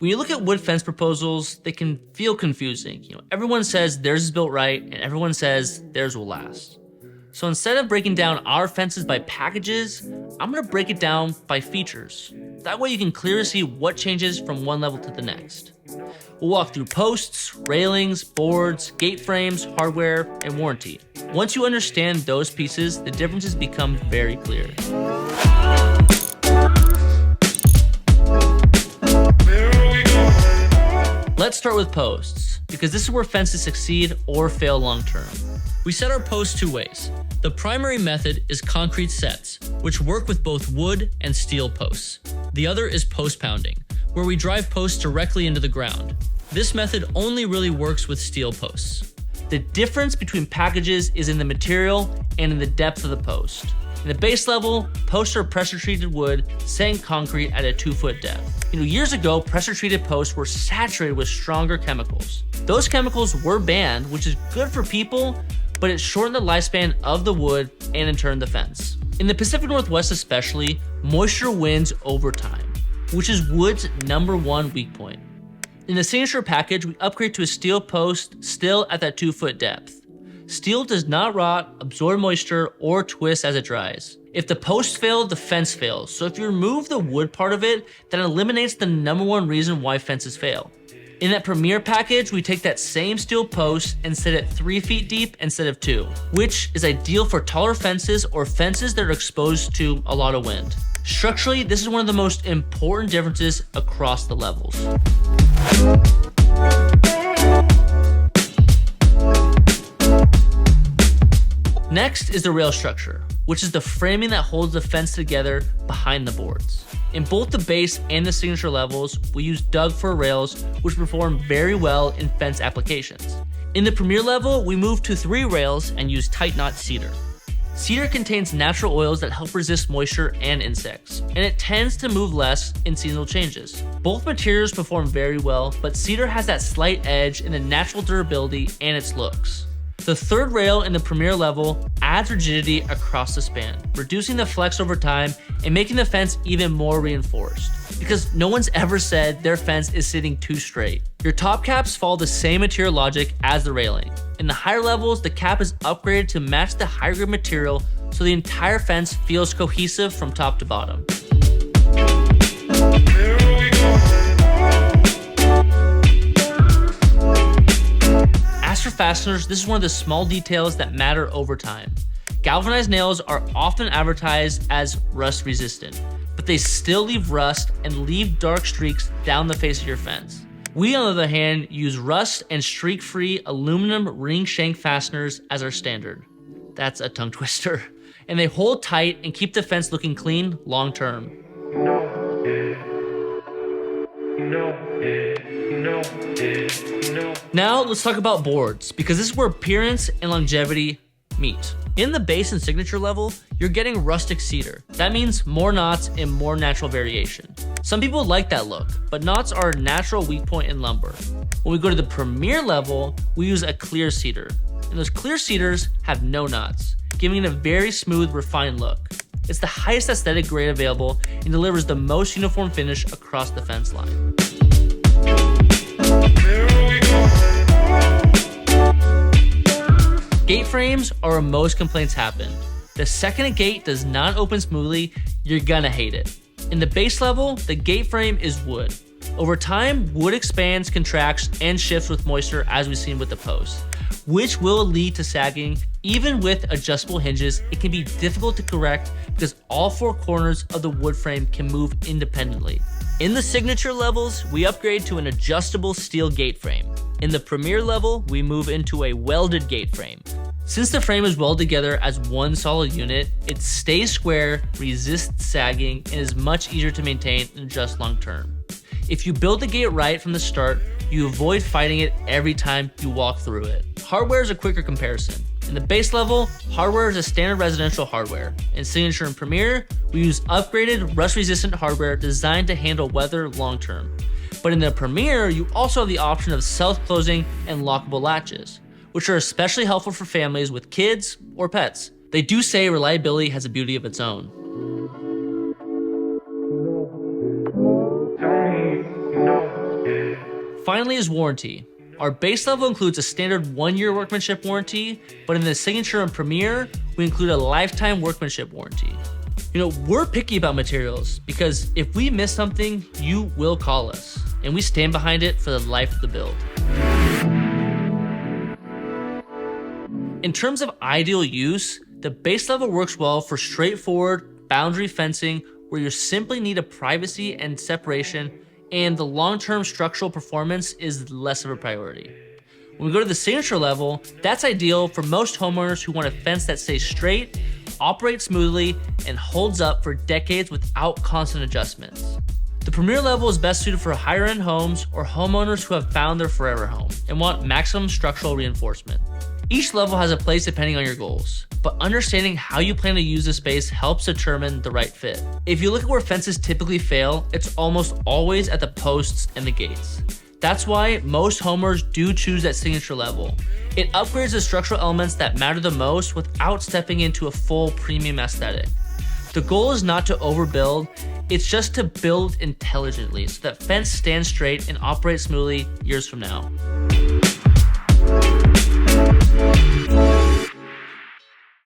When you look at wood fence proposals, they can feel confusing. Everyone says theirs is built right, and everyone says theirs will last. So instead of breaking down our fences by packages, I'm gonna break it down by features. That way you can clearly see what changes from one level to the next. We'll walk through posts, railings, boards, gate frames, hardware, and warranty. Once you understand those pieces, the differences become very clear. Let's start with posts, because this is where fences succeed or fail long term. We set our posts two ways. The primary method is concrete sets, which work with both wood and steel posts. The other is post pounding, where we drive posts directly into the ground. This method only really works with steel posts. The difference between packages is in the material and in the depth of the post. In the base level, posts are pressure-treated wood set in concrete at a 2-foot depth. Years ago, pressure-treated posts were saturated with stronger chemicals. Those chemicals were banned, which is good for people, but it shortened the lifespan of the wood and in turn the fence. In the Pacific Northwest especially, moisture wins over time, which is wood's #1 weak point. In the signature package, we upgrade to a steel post still at that 2-foot depth. Steel does not rot, absorb moisture, or twist as it dries. If the post fail, the fence fails. So if you remove the wood part of it, that eliminates the #1 reason why fences fail. In that Premier package, we take that same steel post and set it 3 feet deep instead of 2, which is ideal for taller fences or fences that are exposed to a lot of wind. Structurally, this is one of the most important differences across the levels. Next is the rail structure, which is the framing that holds the fence together behind the boards. In both the base and the signature levels, we use Doug fir rails, which perform very well in fence applications. In the Premier level, we move to 3 rails and use tight knot cedar. Cedar contains natural oils that help resist moisture and insects, and it tends to move less in seasonal changes. Both materials perform very well, but cedar has that slight edge in the natural durability and its looks. The 3rd rail in the Premier level adds rigidity across the span, reducing the flex over time and making the fence even more reinforced. Because no one's ever said their fence is sitting too straight. Your top caps follow the same material logic as the railing. In the higher levels, the cap is upgraded to match the higher grade material so the entire fence feels cohesive from top to bottom. As for fasteners, this is one of the small details that matter over time. Galvanized nails are often advertised as rust resistant, but they still leave rust and leave dark streaks down the face of your fence. We, on the other hand, use rust and streak-free aluminum ring shank fasteners as our standard. That's a tongue twister. And they hold tight and keep the fence looking clean long term. Now let's talk about boards, because this is where appearance and longevity meet. In the base and signature level, you're getting rustic cedar. That means more knots and more natural variation. Some people like that look, but knots are a natural weak point in lumber. When we go to the Premier level, we use a clear cedar. And those clear cedars have no knots, giving it a very smooth, refined look. It's the highest aesthetic grade available and delivers the most uniform finish across the fence line. Gate frames are where most complaints happen. The second a gate does not open smoothly, you're gonna hate it. In the base level, the gate frame is wood. Over time, wood expands, contracts, and shifts with moisture as we've seen with the post, which will lead to sagging. Even with adjustable hinges, it can be difficult to correct because all 4 corners of the wood frame can move independently. In the signature levels, we upgrade to an adjustable steel gate frame. In the Premier level, we move into a welded gate frame. Since the frame is welded together as one solid unit, it stays square, resists sagging, and is much easier to maintain and adjust long term. If you build the gate right from the start, you avoid fighting it every time you walk through it. Hardware is a quicker comparison. In the base level, hardware is a standard residential hardware. In Signature and Premier, we use upgraded rust-resistant hardware designed to handle weather long term. But in the Premier, you also have the option of self-closing and lockable latches, which are especially helpful for families with kids or pets. They do say reliability has a beauty of its own. finally is warranty. Our base level includes a standard 1-year workmanship warranty, but in the Signature and Premier, we include a lifetime workmanship warranty. We're picky about materials because if we miss something, you will call us, and we stand behind it for the life of the build. In terms of ideal use, the base level works well for straightforward boundary fencing where you simply need a privacy and separation, and the long-term structural performance is less of a priority. When we go to the Signature level, that's ideal for most homeowners who want a fence that stays straight, operates smoothly, and holds up for decades without constant adjustments. The Premier level is best suited for higher-end homes or homeowners who have found their forever home and want maximum structural reinforcement. Each level has a place depending on your goals, but understanding how you plan to use the space helps determine the right fit. If you look at where fences typically fail, it's almost always at the posts and the gates. That's why most homeowners do choose that Signature level. It upgrades the structural elements that matter the most without stepping into a full premium aesthetic. The goal is not to overbuild, it's just to build intelligently so that fence stands straight and operates smoothly years from now.